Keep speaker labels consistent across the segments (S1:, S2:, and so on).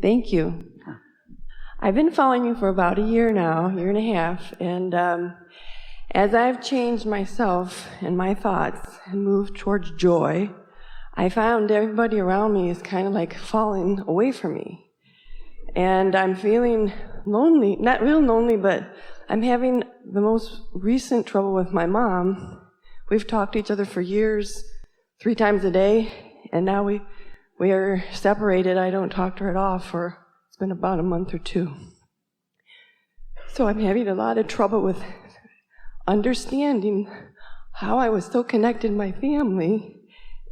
S1: Thank you. I've been following you for about a year now, year and a half, and as I've changed myself and my thoughts and moved towards joy, I found everybody around me is kind of like falling away from me. And I'm feeling lonely, not real lonely, but I'm having the most recent trouble with my mom. We've talked to each other for years, 3 times a day, and now we are separated. I don't talk to her at all it's been about a month or 2. So I'm having a lot of trouble with understanding how I was so connected to my family,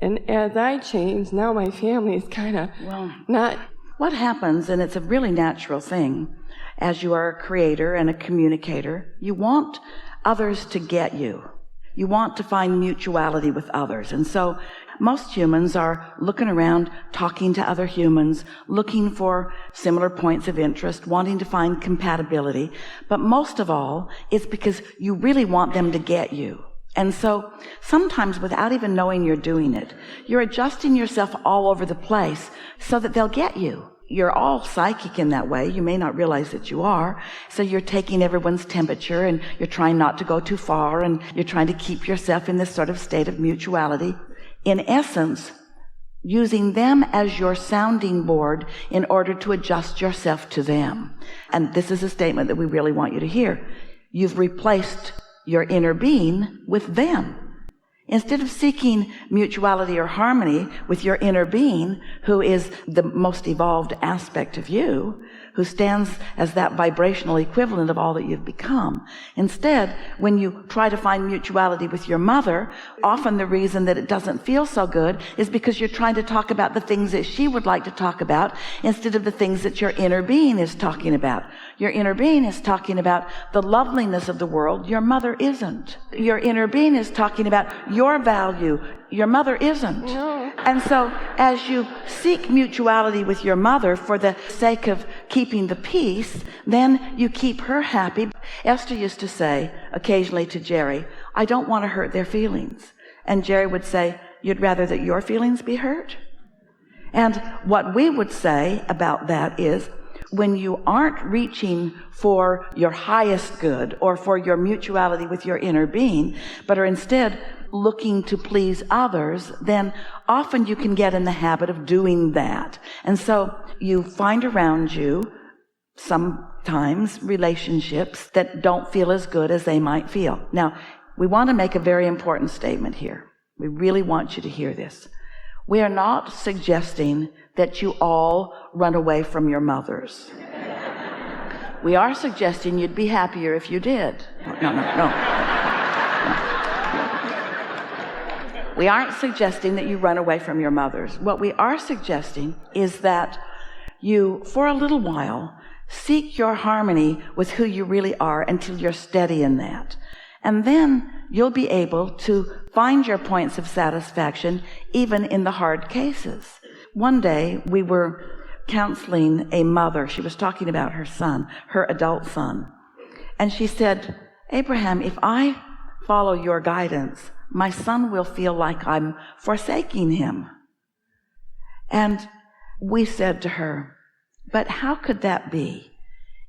S1: and as I changed, now my family is kind of not.
S2: What happens, and it's a really natural thing, as you are a creator and a communicator, you want others to get you. You want to find mutuality with others. And so most humans are looking around, talking to other humans, looking for similar points of interest, wanting to find compatibility. But most of all, it's because you really want them to get you. And so sometimes without even knowing you're doing it, you're adjusting yourself all over the place so that they'll get you. You're all psychic in that way. You may not realize that you are. So you're taking everyone's temperature and you're trying not to go too far and you're trying to keep yourself in this sort of state of mutuality. In essence, using them as your sounding board in order to adjust yourself to them. And this is a statement that we really want you to hear. You've replaced your inner being with them. Instead of seeking mutuality or harmony with your inner being, who is the most evolved aspect of you, who stands as that vibrational equivalent of all that you've become. Instead, when you try to find mutuality with your mother, often the reason that it doesn't feel so good is because you're trying to talk about the things that she would like to talk about instead of the things that your inner being is talking about. Your inner being is talking about the loveliness of the world. Your mother isn't. Your inner being is talking about your value. Your mother isn't.
S1: No.
S2: And so as you seek mutuality with your mother for the sake of keeping the peace, then you keep her happy. Esther used to say occasionally to Jerry, I don't want to hurt their feelings. And Jerry would say, you'd rather that your feelings be hurt? And what we would say about that is, when you aren't reaching for your highest good or for your mutuality with your inner being, but are instead looking to please others, then often you can get in the habit of doing that. And so you find around you sometimes relationships that don't feel as good as they might feel. Now, we want to make a very important statement here. We really want you to hear this. We are not suggesting that you all run away from your mothers. We are suggesting you'd be happier if you did. No. We aren't suggesting that you run away from your mothers. What we are suggesting is that you, for a little while, seek your harmony with who you really are until you're steady in that. And then you'll be able to find your points of satisfaction even in the hard cases. One day we were counseling a mother. She was talking about her son, her adult son. And she said, Abraham, if I follow your guidance, my son will feel like I'm forsaking him. And we said to her, but how could that be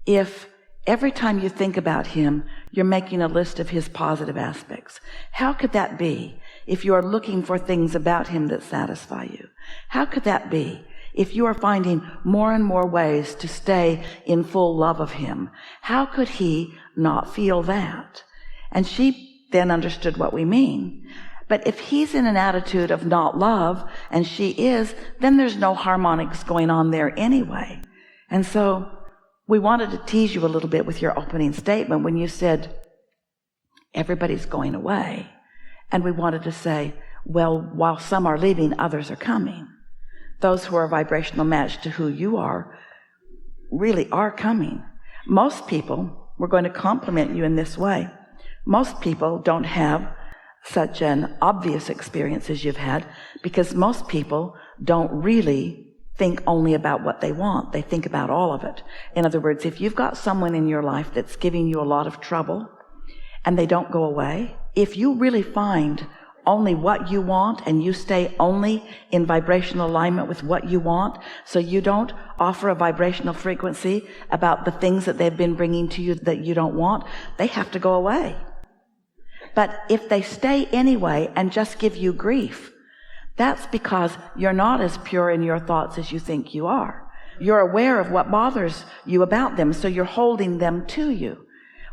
S2: if every time you think about him, you're making a list of his positive aspects? How could that be if you are looking for things about him that satisfy you? How could that be if you are finding more and more ways to stay in full love of him? How could he not feel that? And she then understood what we mean. But if he's in an attitude of not love, and she is, then there's no harmonics going on there anyway. And so we wanted to tease you a little bit with your opening statement when you said, everybody's going away. And we wanted to say, well, while some are leaving, others are coming. Those who are a vibrational match to who you are really are coming. Most people, we're going to compliment you in this way. Most people don't have such an obvious experience as you've had, because most people don't really think only about what they want. They think about all of it. In other words, if you've got someone in your life that's giving you a lot of trouble and they don't go away, if you really find only what you want, and you stay only in vibrational alignment with what you want, so you don't offer a vibrational frequency about the things that they've been bringing to you that you don't want, they have to go away. But if they stay anyway and just give you grief, that's because you're not as pure in your thoughts as you think you are. You're aware of what bothers you about them, so you're holding them to you.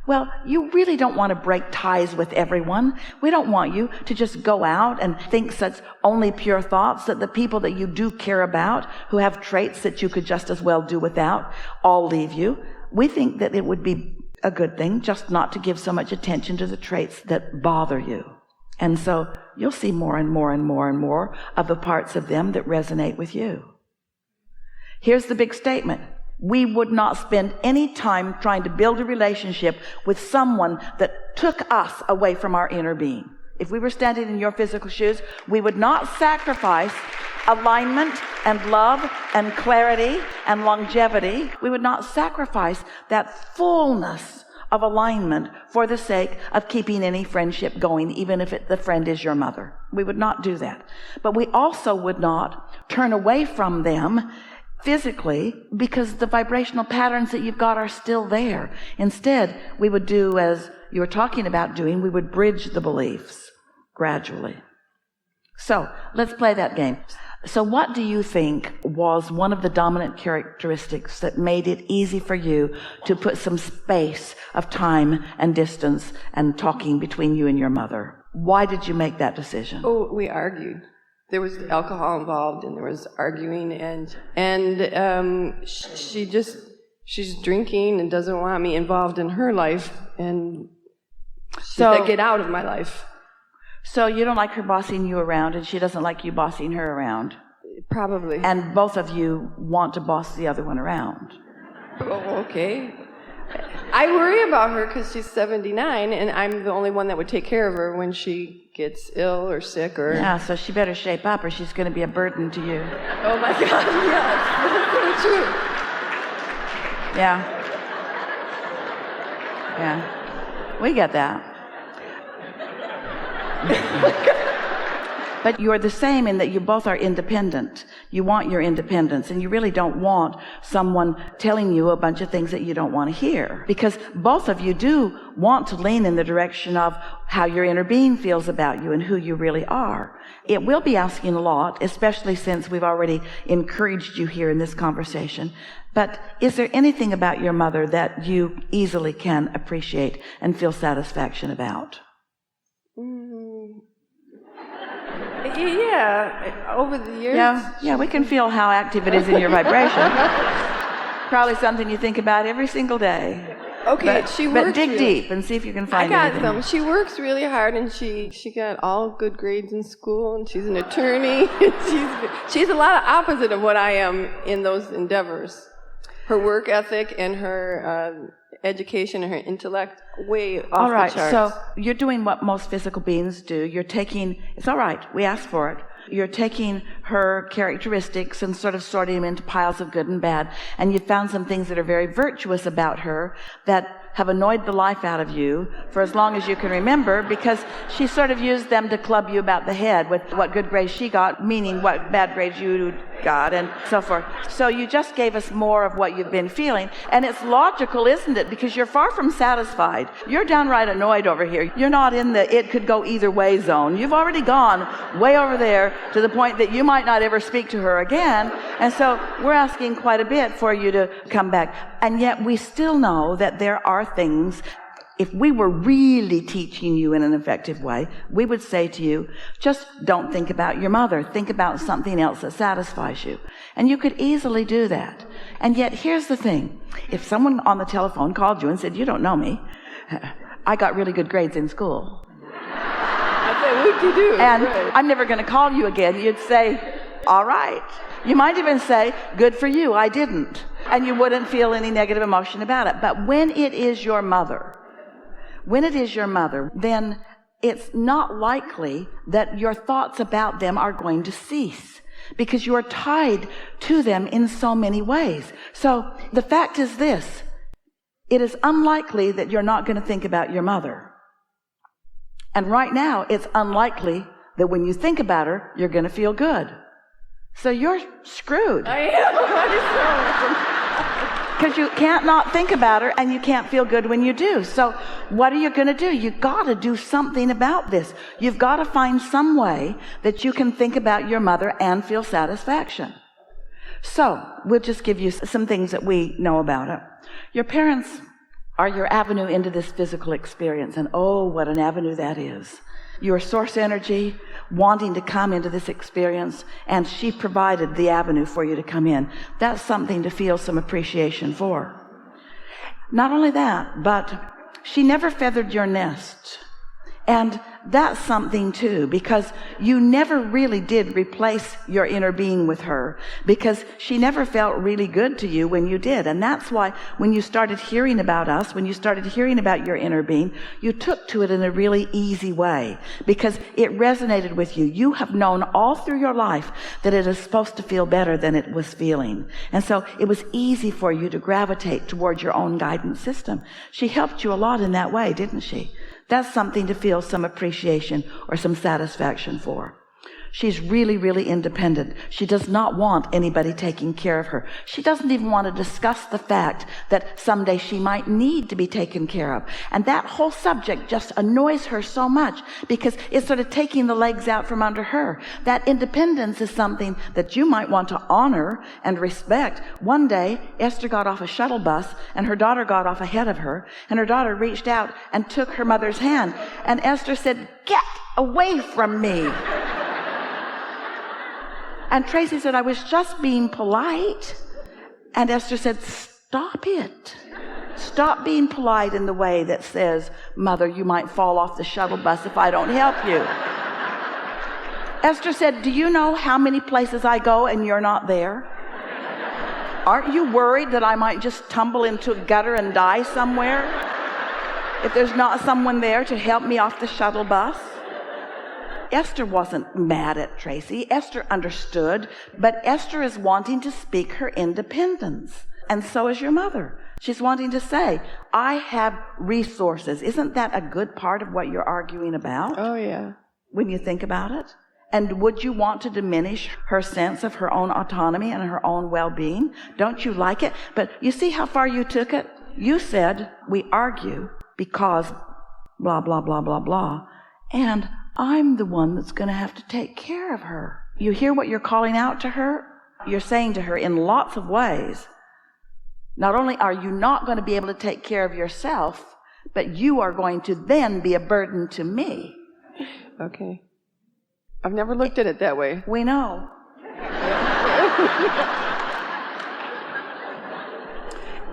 S2: Well, you really don't want to break ties with everyone. We don't want you to just go out and think such only pure thoughts that the people that you do care about, who have traits that you could just as well do without, all leave you. We think that it would be a good thing just not to give so much attention to the traits that bother you. And so you'll see more and more and more and more of the parts of them that resonate with you. Here's the big statement. We would not spend any time trying to build a relationship with someone that took us away from our inner being. If we were standing in your physical shoes, we would not sacrifice alignment and love and clarity and longevity. We would not sacrifice that fullness of alignment for the sake of keeping any friendship going, even if the friend is your mother. We would not do that. But we also would not turn away from them physically, because the vibrational patterns that you've got are still there. Instead, we would do, as you were talking about doing, we would bridge the beliefs gradually. So let's play that game. So what do you think was one of the dominant characteristics that made it easy for you to put some space of time and distance and talking between you and your mother? Why did you make that decision?
S1: Oh, we argued. There was alcohol involved, and there was arguing, and she's drinking and doesn't want me involved in her life, and she said, get out of my life.
S2: So you don't like her bossing you around, and she doesn't like you bossing her around?
S1: Probably.
S2: And both of you want to boss the other one around?
S1: Oh, okay. I worry about her because she's 79, and I'm the only one that would take care of her when she gets ill or sick or...
S2: Yeah, so she better shape up, or she's going to be a burden to you.
S1: Oh my God, yes, that's so true.
S2: Yeah. We get that. But you're the same in that you both are independent. You want your independence, and you really don't want someone telling you a bunch of things that you don't want to hear. Because both of you do want to lean in the direction of how your inner being feels about you and who you really are. It will be asking a lot, especially since we've already encouraged you here in this conversation. But is there anything about your mother that you easily can appreciate and feel satisfaction about?
S1: Yeah, over the years.
S2: Yeah, we can feel how active it is in your vibration. Probably something you think about every single day.
S1: Okay,
S2: but dig deep and see if you can find anything.
S1: I got some. She works really hard, and she got all good grades in school, and she's an attorney. she's a lot of opposite of what I am in those endeavors. Her work ethic and her education and her intellect way off the charts. All right,
S2: so you're doing what most physical beings do. You're taking, it's all right, we asked for it. You're taking her characteristics and sort of sorting them into piles of good and bad, and you found some things that are very virtuous about her that have annoyed the life out of you for as long as you can remember, because she sort of used them to club you about the head with what good grades she got, meaning what bad grades you got, and so forth. So you just gave us more of what you've been feeling, and it's logical, isn't it? Because you're far from satisfied. You're downright annoyed over here. You're not in the it could go either way zone. You've already gone way over there to the point that you might not ever speak to her again, and so we're asking quite a bit for you to come back. And yet we still know that there are things, if we were really teaching you in an effective way, we would say to you, just don't think about your mother. Think about something else that satisfies you. And you could easily do that. And yet, here's the thing. If someone on the telephone called you and said, you don't know me, I got really good grades in school.
S1: I'd say, what do you do?
S2: And I'm never going to call you again. You'd say, all right. You might even say, good for you, I didn't. And you wouldn't feel any negative emotion about it. But when it is your mother, then it's not likely that your thoughts about them are going to cease, because you're tied to them in so many ways. So the fact is this: it is unlikely that you're not going to think about your mother. And right now, it's unlikely that when you think about her, you're going to feel good. So you're screwed.
S1: I am.
S2: Because you can't not think about her, and you can't feel good when you do. So what are you going to do? You've got to do something about this. You've got to find some way that you can think about your mother and feel satisfaction. So we'll just give you some things that we know about it. Your parents are your avenue into this physical experience, and oh, what an avenue that is. Your source energy wanting to come into this experience, and she provided the avenue for you to come in. That's something to feel some appreciation for. Not only that, but she never feathered your nest. And that's something too, because you never really did replace your inner being with her, because she never felt really good to you when you did. And that's why when you started hearing about us, when you started hearing about your inner being, you took to it in a really easy way, because it resonated with you. You have known all through your life that it is supposed to feel better than it was feeling. And so it was easy for you to gravitate towards your own guidance system. She helped you a lot in that way, didn't she? That's something to feel some appreciation or some satisfaction for. She's really, really independent. She does not want anybody taking care of her. She doesn't even want to discuss the fact that someday she might need to be taken care of. And that whole subject just annoys her so much, because it's sort of taking the legs out from under her. That independence is something that you might want to honor and respect. One day, Esther got off a shuttle bus, and her daughter got off ahead of her, and her daughter reached out and took her mother's hand. And Esther said, "Get away from me." And Tracy said, "I was just being polite." And Esther said, "Stop it. Stop being polite in the way that says, 'Mother, you might fall off the shuttle bus if I don't help you.'" Esther said, "Do you know how many places I go and you're not there? Aren't you worried that I might just tumble into a gutter and die somewhere if there's not someone there to help me off the shuttle bus?" Esther wasn't mad at Tracy. Esther understood, but Esther is wanting to speak her independence. And so is your mother. She's wanting to say, "I have resources." Isn't that a good part of what you're arguing about?
S1: Oh, yeah.
S2: When you think about it? And would you want to diminish her sense of her own autonomy and her own well-being? Don't you like it? But you see how far you took it? You said, "We argue because blah, blah, blah, blah, blah. And I'm the one that's going to have to take care of her." You hear what you're calling out to her? You're saying to her in lots of ways, not only are you not going to be able to take care of yourself, but you are going to then be a burden to me.
S1: Okay. I've never looked at it that way.
S2: We know.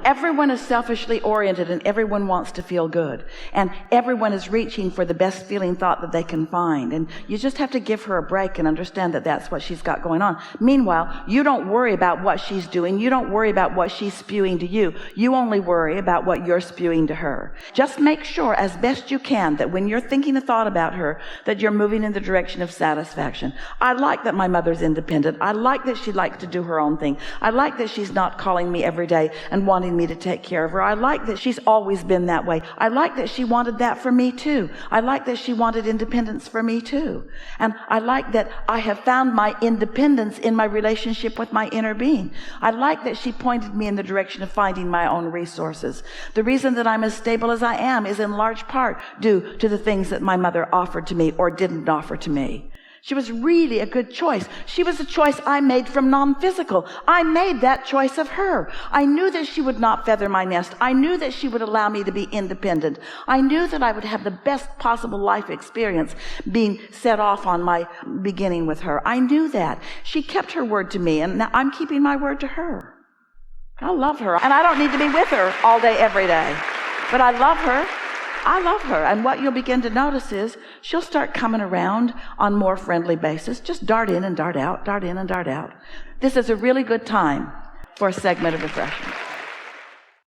S2: Everyone is selfishly oriented, and everyone wants to feel good. And everyone is reaching for the best feeling thought that they can find. And you just have to give her a break and understand that that's what she's got going on. Meanwhile, you don't worry about what she's doing. You don't worry about what she's spewing to you. You only worry about what you're spewing to her. Just make sure as best you can that when you're thinking a thought about her, that you're moving in the direction of satisfaction. I like that my mother's independent. I like that she likes to do her own thing. I like that she's not calling me every day and wanting me to take care of her. I like that she's always been that way. I like that she wanted that for me too. I like that she wanted independence for me too. And I like that I have found my independence in my relationship with my inner being. I like that she pointed me in the direction of finding my own resources. The reason that I'm as stable as I am is in large part due to the things that my mother offered to me or didn't offer to me. She was really a good choice. She was a choice I made from non-physical. I made that choice of her. I knew that she would not feather my nest. I knew that she would allow me to be independent. I knew that I would have the best possible life experience being set off on my beginning with her. I knew that. She kept her word to me, and now I'm keeping my word to her. I love her, and I don't need to be with her all day, every day. But I love her. I love her. And what you'll begin to notice is she'll start coming around on more friendly basis. Just dart in and dart out, dart in and dart out. This is a really good time for a segment of refreshment.